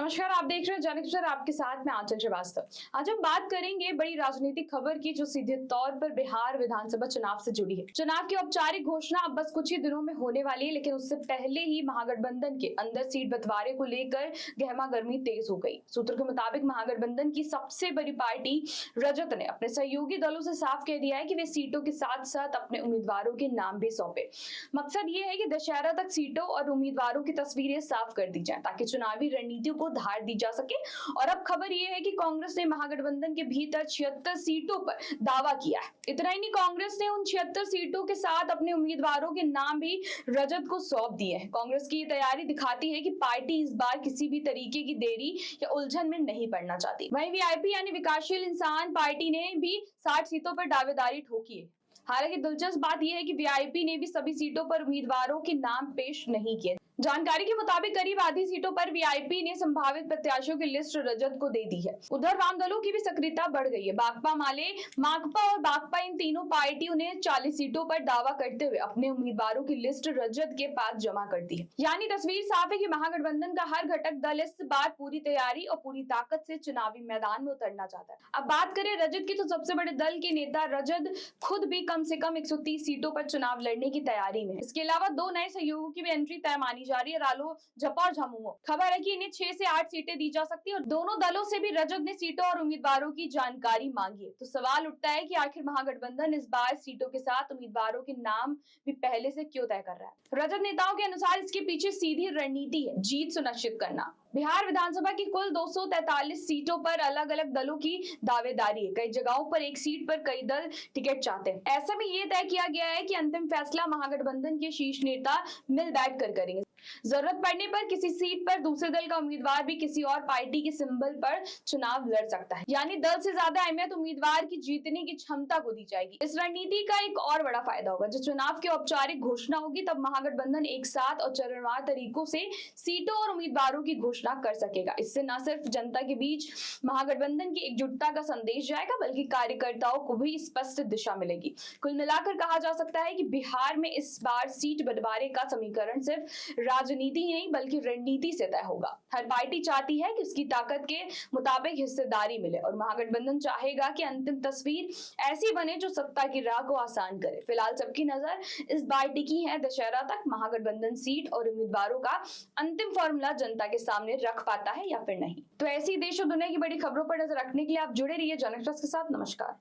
नमस्कार, आप देख रहे हैं जनक सर, आपके साथ में आंचल श्रीवास्तव। आज हम बात करेंगे बड़ी राजनीतिक खबर की जो सीधे तौर पर बिहार विधानसभा चुनाव से जुड़ी है। चुनाव की औपचारिक घोषणा अब बस कुछ ही दिनों में होने वाली है, लेकिन उससे पहले ही महागठबंधन के अंदर सीट बंटवारे को लेकर गहमा गर्मी तेज हो गई। सूत्रों के मुताबिक महागठबंधन की सबसे बड़ी पार्टी रजत ने अपने सहयोगी दलों से साफ कह दिया है कि वे सीटों के साथ साथ अपने उम्मीदवारों के नाम भी सौंपे। मकसद ये है कि दशहरा तक सीटों और उम्मीदवारों की तस्वीरें साफ कर दी जाए ताकि चुनावी रणनीतियों को धार दी जा सके। और अब खबर यह है कि कांग्रेस ने महागठबंधन के भीतर 76 सीटों पर दावा किया है। इतना ही नहीं, कांग्रेस ने उन 76 सीटों के साथ अपने उम्मीदवारों के नाम भी रजत को सौंप दिए हैं। कांग्रेस की ये तैयारी दिखाती है कि पार्टी इस बार किसी भी तरीके की देरी या उलझन में नहीं पड़ना चाहती। वहीं वीआईपी यानी विकासशील इंसान पार्टी ने भी 60 सीटों पर दावेदारी ठोकी है। हालांकि दिलचस्प बात यह है कि वीआईपी ने भी सभी सीटों पर उम्मीदवारों के नाम पेश नहीं किए। जानकारी के मुताबिक करीब आधी सीटों पर वीआईपी ने संभावित प्रत्याशियों की लिस्ट रजत को दे दी है। उधर वाम दलों की भी सक्रियता बढ़ गई है। भाकपा माले, माकपा और भाकपा इन तीनों पार्टियों ने 40 सीटों पर दावा करते हुए अपने उम्मीदवारों की लिस्ट रजत के पास जमा कर दी है। यानी तस्वीर साफ है कि महागठबंधन का हर घटक दल इस बार पूरी तैयारी और पूरी ताकत से चुनावी मैदान में उतरना चाहता है। अब बात करें रजत की, तो सबसे बड़े दल के नेता रजत खुद भी कम से कम 130 सीटों पर चुनाव लड़ने की तैयारी में। इसके अलावा दो नए सहयोगियों की भी एंट्री तय मानी जा रही है, रालो जपा और झामुमो। खबर है कि इन्हें 6 से 8 सीटें दी जा सकती है और दोनों दलों से भी रजत ने सीटों और उम्मीदवारों की जानकारी मांगी है। तो सवाल उठता है कि आखिर महागठबंधन इस बार सीटों के साथ उम्मीदवारों के नाम भी पहले से क्यों तय कर रहा है। रजत नेताओं के अनुसार इसके पीछे सीधी रणनीति है, जीत सुनिश्चित करना। बिहार विधानसभा की कुल 243 सीटों पर अलग अलग दलों की दावेदारी है। कई जगहों पर एक सीट पर कई दल टिकट चाहते हैं। ऐसे में ये तय किया गया है कि अंतिम फैसला महागठबंधन के शीर्ष नेता मिल बैठकर करेंगे। जरूरत पड़ने पर किसी सीट पर दूसरे दल का उम्मीदवार भी किसी और पार्टी के सिंबल पर चुनाव लड़ सकता है। यानी दल से ज्यादा अहमियत उम्मीदवार की जीतने की क्षमता को दी जाएगी। इस रणनीति का एक और बड़ा फायदा होगा, जब चुनाव की औपचारिक घोषणा होगी तब महागठबंधन एक साथ और चरणवार तरीकों से सीटों और उम्मीदवारों की घोषणा कर सकेगा। इससे न सिर्फ जनता के बीच महागठबंधन की एकजुटता का संदेश जाएगा, बल्कि कार्यकर्ताओं को भी स्पष्ट दिशा मिलेगी। कुल मिलाकर कहा जा सकता है कि बिहार में इस बार सीट बंटवारे का समीकरण सिर्फ राजनीति ही नहीं बल्कि रणनीति से तय होगा। हर पार्टी चाहती है कि उसकी ताकत के मुताबिक हिस्सेदारी मिले और महागठबंधन चाहेगा कि अंतिम तस्वीर ऐसी बने जो सत्ता की राह को आसान करे। फिलहाल सबकी नजर इस बार टिकी है दशहरा तक। महागठबंधन सीट और उम्मीदवारों का अंतिम फॉर्मूला जनता के सामने रख पाता है या फिर नहीं। तो ऐसी देश और दुनिया की बड़ी खबरों पर नजर रखने के लिए आप जुड़े रहिए जनक के साथ। नमस्कार।